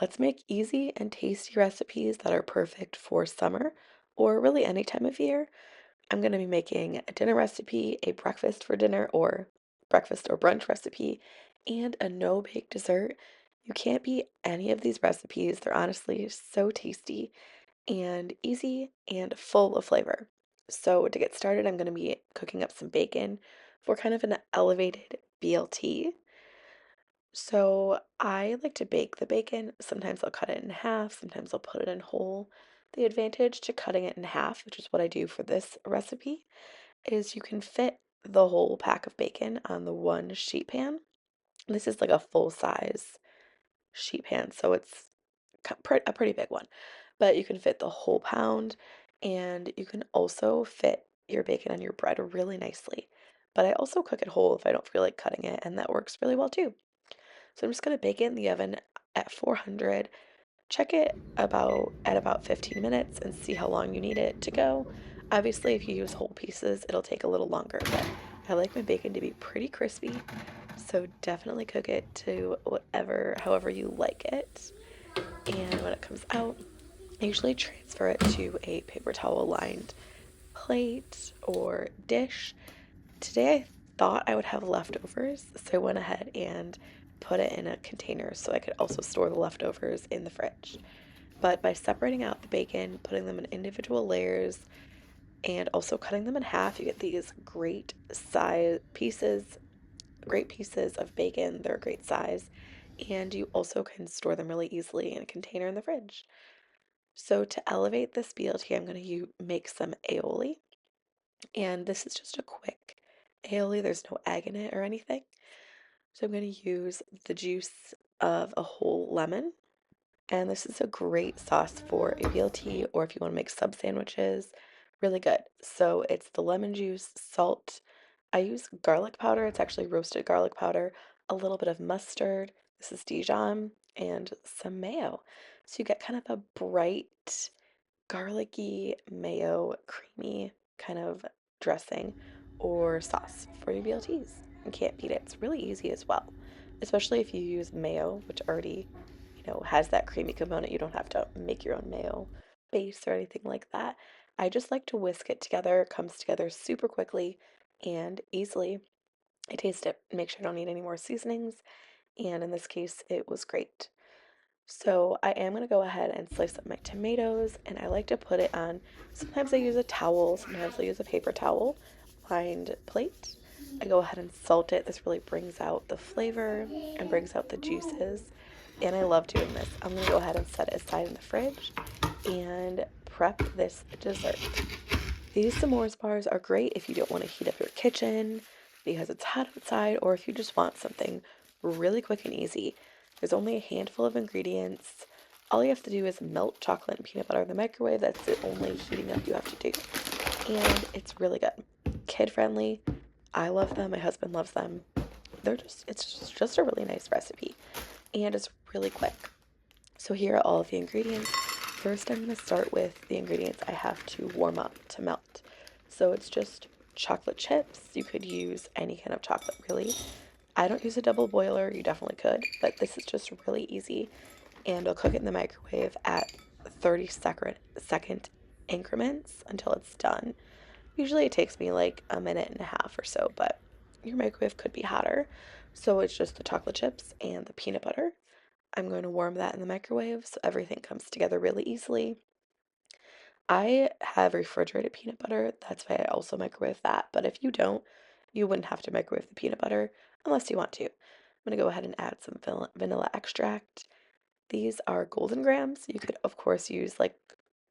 Let's make easy and tasty recipes that are perfect for summer or really any time of year. I'm going to be making a dinner recipe, a breakfast for dinner or breakfast or brunch recipe, and a no-bake dessert. You can't beat any of these recipes. They're honestly so tasty and easy and full of flavor. So to get started, I'm going to be cooking up some bacon for kind of an elevated BLT. So I like to bake the bacon. Sometimes I'll cut it in half, sometimes I'll put it in whole. The advantage to cutting it in half, which is what I do for this recipe, is you can fit the whole pack of bacon on the one sheet pan. This is like a full size sheet pan, so it's a pretty big one. But you can fit the whole pound, and you can also fit your bacon on your bread really nicely. But I also cook it whole if I don't feel like cutting it, and that works really well too. So I'm just going to bake it in the oven at 400. Check it about 15 minutes and see how long you need it to go. Obviously, if you use whole pieces, it'll take a little longer, but I like my bacon to be pretty crispy, so definitely cook it to however you like it. And when it comes out, I usually transfer it to a paper towel lined plate or dish. Today I thought I would have leftovers, so I went ahead and put it in a container so I could also store the leftovers in the fridge. But by separating out the bacon, putting them in individual layers, and also cutting them in half, you get these great pieces of bacon. They're a great size, and you also can store them really easily in a container in the fridge. So to elevate this BLT, I'm going to make some aioli, and this is just a quick aioli. There's no egg in it or anything. So I'm going to use the juice of a whole lemon. And this is a great sauce for a BLT or if you want to make sub sandwiches. Really good. So it's the lemon juice, salt. I use garlic powder. It's actually roasted garlic powder, a little bit of mustard. This is Dijon and some mayo. So you get kind of a bright, garlicky, mayo, creamy kind of dressing or sauce for your BLTs. You can't beat it. It's really easy as well, especially if you use mayo, which already, has that creamy component. You don't have to make your own mayo base or anything like that. I just like to whisk it together. It comes together super quickly and easily. I taste it, make sure I don't need any more seasonings, and in this case, it was great. So I am going to go ahead and slice up my tomatoes, and I like to put it on, sometimes I use a towel, sometimes I use a paper towel lined plate. I go ahead and salt it. This really brings out the flavor and brings out the juices, and I love doing this. I'm going to go ahead and set it aside in the fridge and prep this dessert. These s'mores bars are great if you don't want to heat up your kitchen because it's hot outside, or if you just want something really quick and easy. There's only a handful of ingredients. All you have to do is melt chocolate and peanut butter in the microwave. That's the only heating up you have to do. And it's really good. Kid friendly. I love them. My husband loves them. It's just a really nice recipe. And it's really quick. So here are all of the ingredients. First, I'm going to start with the ingredients I have to warm up to melt. So it's just chocolate chips. You could use any kind of chocolate, really. I don't use a double boiler. You definitely could, but this is just really easy. And I'll cook it in the microwave at 30-second increments until it's done. Usually it takes me like a minute and a half or so, but your microwave could be hotter. So it's just the chocolate chips and the peanut butter. I'm going to warm that in the microwave so everything comes together really easily. I have refrigerated peanut butter. That's why I also microwave that. But if you don't, you wouldn't have to microwave the peanut butter unless you want to. I'm going to go ahead and add some vanilla extract. These are golden grahams. You could, of course, use like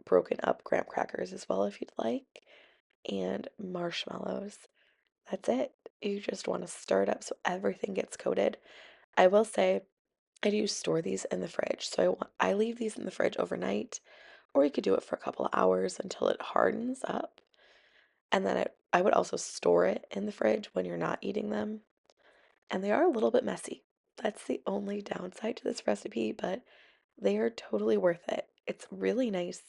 broken up graham crackers as well if you'd like. And marshmallows. That's it. You just want to stir it up so everything gets coated. I will say I do store these in the fridge. So I leave these in the fridge overnight, or you could do it for a couple of hours until it hardens up. And then I would also store it in the fridge when you're not eating them. And they are a little bit messy. That's the only downside to this recipe, but they are totally worth it. It's really nice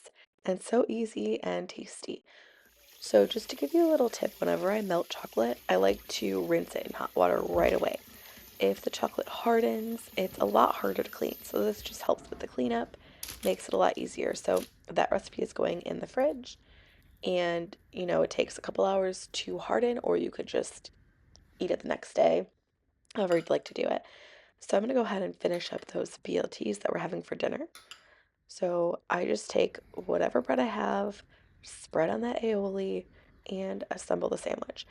and so easy and tasty. So just to give you a little tip, whenever I melt chocolate, I like to rinse it in hot water right away. If the chocolate hardens, it's a lot harder to clean. So this just helps with the cleanup, makes it a lot easier. So that recipe is going in the fridge, and it takes a couple hours to harden, or you could just eat it the next day, however you'd like to do it. So I'm going to go ahead and finish up those BLTs that we're having for dinner. So I just take whatever bread I have, spread on that aioli, and assemble the sandwich.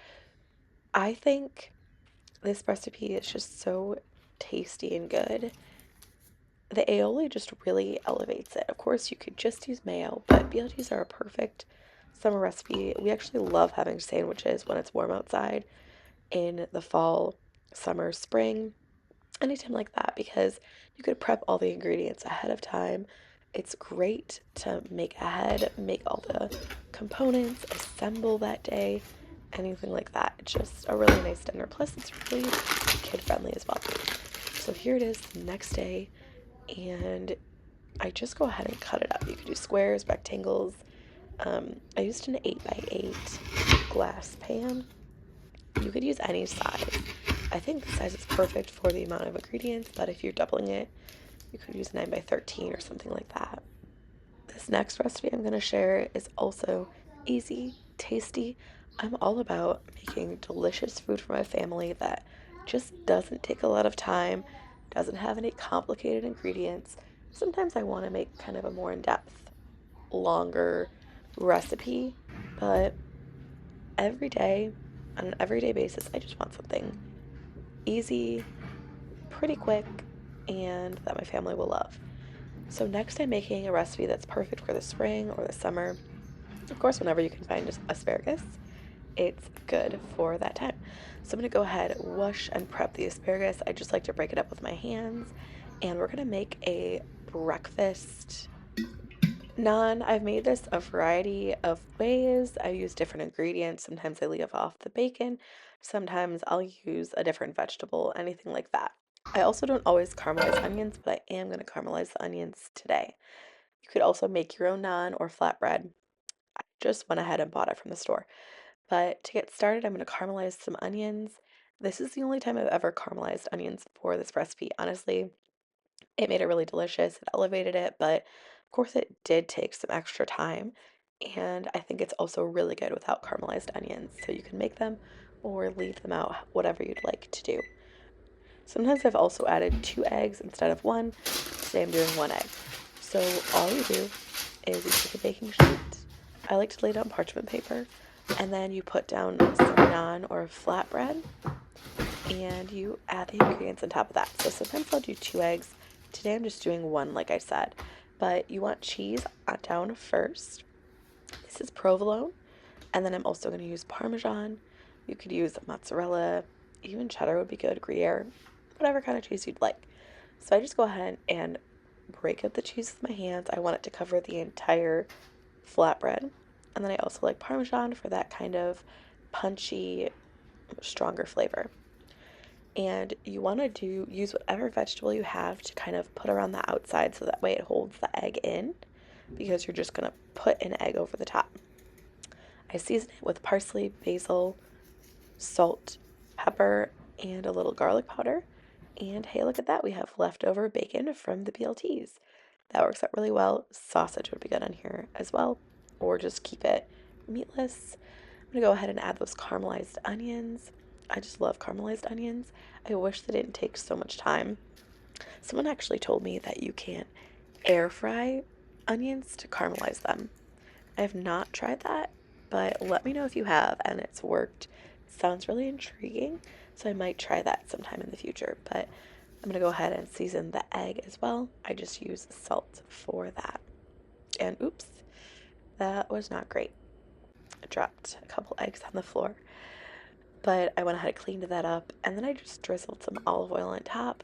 I think this recipe is just so tasty and good. The aioli just really elevates it. Of course, you could just use mayo, but BLTs are a perfect summer recipe. We actually love having sandwiches when it's warm outside in the fall, summer, spring, anytime like that, because you could prep all the ingredients ahead of time. It's great to make ahead, make all the components, assemble that day, anything like that. It's just a really nice dinner. Plus, it's really kid friendly as well. So here it is the next day, and I just go ahead and cut it up. You could do squares, rectangles. I used an 8x8 glass pan. You could use any size. I think the size is perfect for the amount of ingredients, but if you're doubling it, you could use 9x13 or something like that. This next recipe I'm going to share is also easy, tasty. I'm all about making delicious food for my family that just doesn't take a lot of time, doesn't have any complicated ingredients. Sometimes I want to make kind of a more in-depth, longer recipe, but every day, on an everyday basis, I just want something easy, pretty quick, and that my family will love. So next I'm making a recipe that's perfect for the spring or the summer. Of course, whenever you can find asparagus, it's good for that time. So I'm going to go ahead, wash and prep the asparagus. I just like to break it up with my hands. And we're going to make a breakfast naan. I've made this a variety of ways. I use different ingredients. Sometimes I leave off the bacon. Sometimes I'll use a different vegetable, anything like that. I also don't always caramelize onions, but I am going to caramelize the onions today. You could also make your own naan or flatbread. I just went ahead and bought it from the store. But to get started, I'm going to caramelize some onions. This is the only time I've ever caramelized onions for this recipe. Honestly, it made it really delicious. It elevated it, but of course it did take some extra time. And I think it's also really good without caramelized onions. So you can make them or leave them out, whatever you'd like to do. Sometimes I've also added 2 eggs instead of one. Today I'm doing 1 egg. So all you do is you take a baking sheet. I like to lay down parchment paper, and then you put down some naan or flatbread, and you add the ingredients on top of that. So sometimes I'll do 2 eggs. Today I'm just doing one, like I said. But you want cheese down first. This is provolone, and then I'm also going to use Parmesan. You could use mozzarella, even cheddar would be good, Gruyere, whatever kind of cheese you'd like. So I just go ahead and break up the cheese with my hands. I want it to cover the entire flatbread. And then I also like Parmesan for that kind of punchy, stronger flavor. And you want to use whatever vegetable you have to kind of put around the outside so that way it holds the egg in, because you're just going to put an egg over the top. I season it with parsley, basil, salt, pepper, and a little garlic powder. And hey, look at that. We have leftover bacon from the BLTs. That works out really well. Sausage would be good on here as well, or just keep it meatless. I'm going to go ahead and add those caramelized onions. I just love caramelized onions. I wish they didn't take so much time. Someone actually told me that you can air fry onions to caramelize them. I have not tried that, but let me know if you have and it's worked. Sounds really intriguing, so I might try that sometime in the future. But I'm going to go ahead and season the egg as well. I just use salt for that. And oops, that was not great. I dropped a couple eggs on the floor. But I went ahead and cleaned that up, and then I just drizzled some olive oil on top,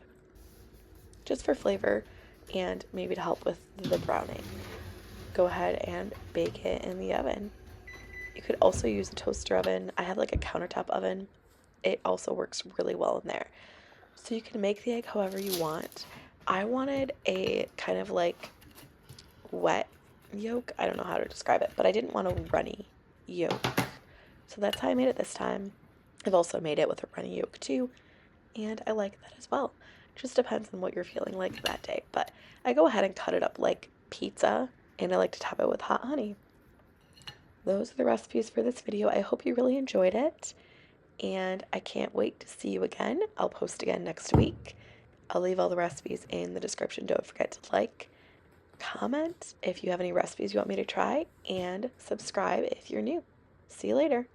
just for flavor and maybe to help with the browning. Go ahead and bake it in the oven. You could also use a toaster oven. I have like a countertop oven. It also works really well in there. So you can make the egg however you want. I wanted a kind of like wet yolk. I don't know how to describe it, but I didn't want a runny yolk. So that's how I made it this time. I've also made it with a runny yolk too. and I like that as well. Just depends on what you're feeling like that day. But I go ahead and cut it up like pizza, and I like to top it with hot honey. Those are the recipes for this video. I hope you really enjoyed it, and I can't wait to see you again. I'll post again next week. I'll leave all the recipes in the description. Don't forget to like, comment if you have any recipes you want me to try, and subscribe if you're new. See you later.